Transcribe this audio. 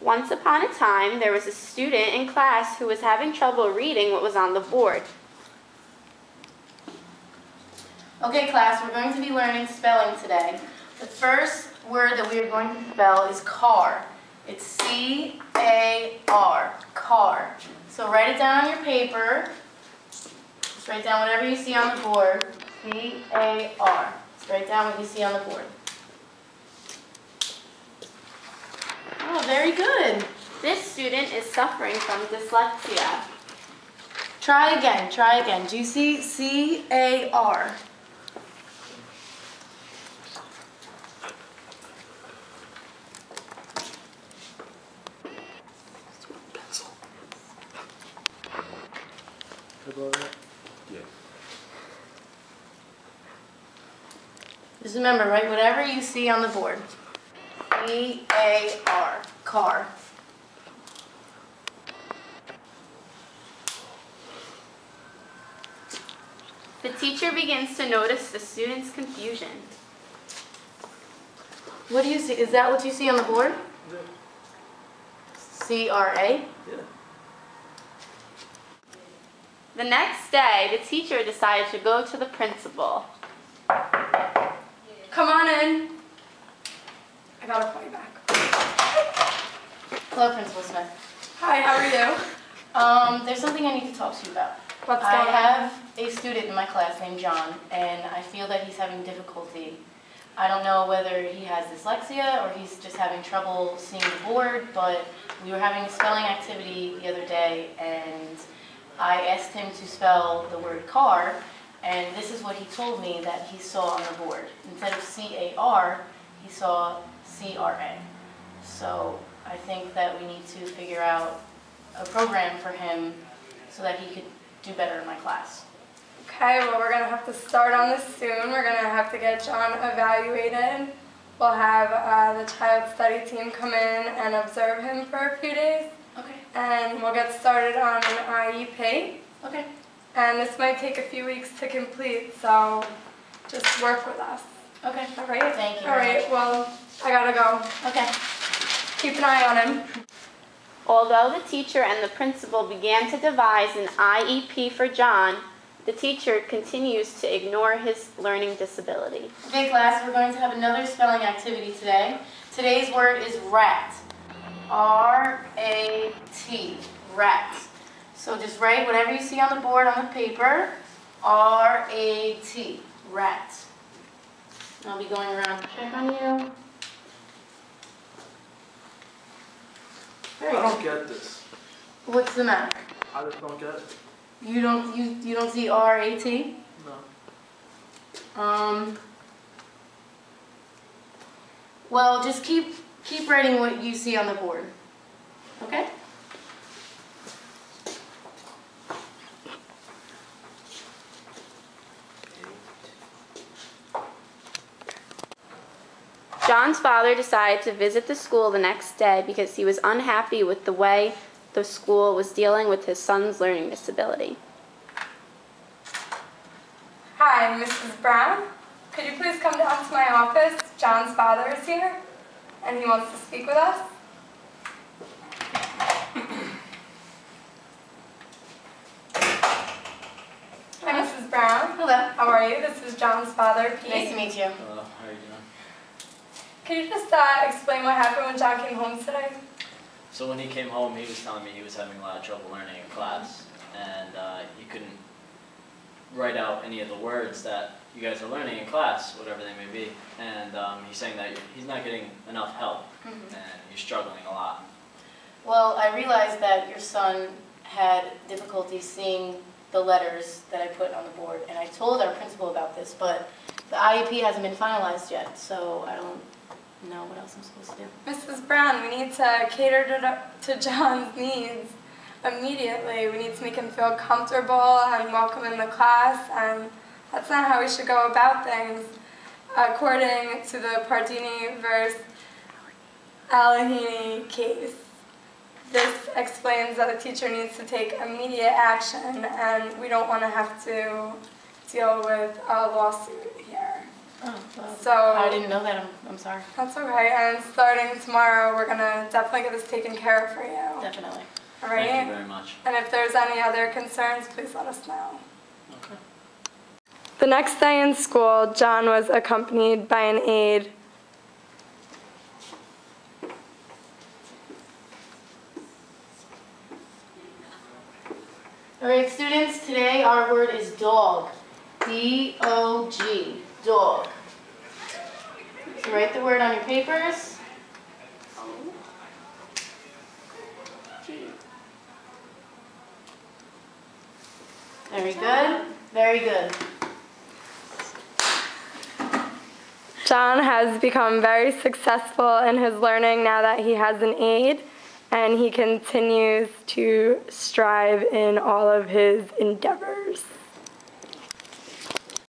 Once upon a time, there was a student in class who was having trouble reading what was on the board. Okay, class, we're going to be learning spelling today. The first word that we are going to spell is car. It's C-A-R, car. So write it down on your paper. Just write down whatever you see on the board. C-A-R. Just write down what you see on the board. Oh, very good. This student is suffering from dyslexia. Try again, try again. Do you see C-A-R? Pencil. Yeah. Just remember, write whatever you see on the board. C-A-R, car. The teacher begins to notice the student's confusion. What do you see? Is that what you see on the board? Yeah. C-R-A? Yeah. The next day, the teacher decided to go to the principal. Come on in. I gotta call you back. Hello, Principal Smith. Hi, how are you? There's something I need to talk to you about. What's I going on? have a student in my class named John, and I feel that he's having difficulty. I don't know whether he has dyslexia or he's just having trouble seeing the board, but we were having a spelling activity the other day, and I asked him to spell the word car, and this is what he told me that he saw on the board. Instead of C-A-R, he saw C-R-A. So I think that we need to figure out a program for him so that he could do better in my class. Okay, well, we're gonna have to start on this soon. We're gonna have to get John evaluated. We'll have the child study team come in and observe him for a few days. Okay. And we'll get started on an IEP. Okay. And this might take a few weeks to complete, so just work with us. Okay. All right? Thank you All very right, well, I gotta go. Okay. Keep an eye on him. Although the teacher and the principal began to devise an IEP for John, the teacher continues to ignore his learning disability. Okay, class, we're going to have another spelling activity today. Today's word is rat. R-A-T, rat. So just write whatever you see on the board on the paper. R-A-T, rat. I'll be going around to check on you. I don't get this. What's the matter? I just don't get it. You don't see R-A-T? No. Well, just keep writing what you see on the board. Okay? John's father decided to visit the school the next day because he was unhappy with the way the school was dealing with his son's learning disability. Hi, Mrs. Brown. Could you please come down to my office? John's father is here, and he wants to speak with us. Hi, Mrs. Brown. Hello. How are you? This is John's father, Pete. Nice to meet you. How are you doing? Could you just explain what happened when John came home today? So when he came home, he was telling me he was having a lot of trouble learning in class, and he couldn't write out any of the words that you guys are learning in class, whatever they may be. And he's saying that he's not getting enough help, and he's struggling a lot. Well, I realized that your son had difficulty seeing the letters that I put on the board, and I told our principal about this, but the IEP hasn't been finalized yet, so I don't know what else I'm supposed to do. Mrs. Brown, we need to cater to John's needs immediately. We need to make him feel comfortable and welcome in the class, and that's not how we should go about things. According to the Pardini versus Case, this explains that a teacher needs to take immediate action, and we don't want to have to deal with a lawsuit here. Oh, well, So I didn't know that. I'm sorry. that's okay. And starting tomorrow, we're gonna definitely get this taken care of for you. Definitely. All Thank you right. very much. And if there's any other concerns, please let us know. Okay. The next day in school, John was accompanied by an aide. All right, students, today our word is dog. D-O-G, dog. So write the word on your papers. Very good, very good. John has become very successful in his learning now that he has an aide, and he continues to strive in all of his endeavors.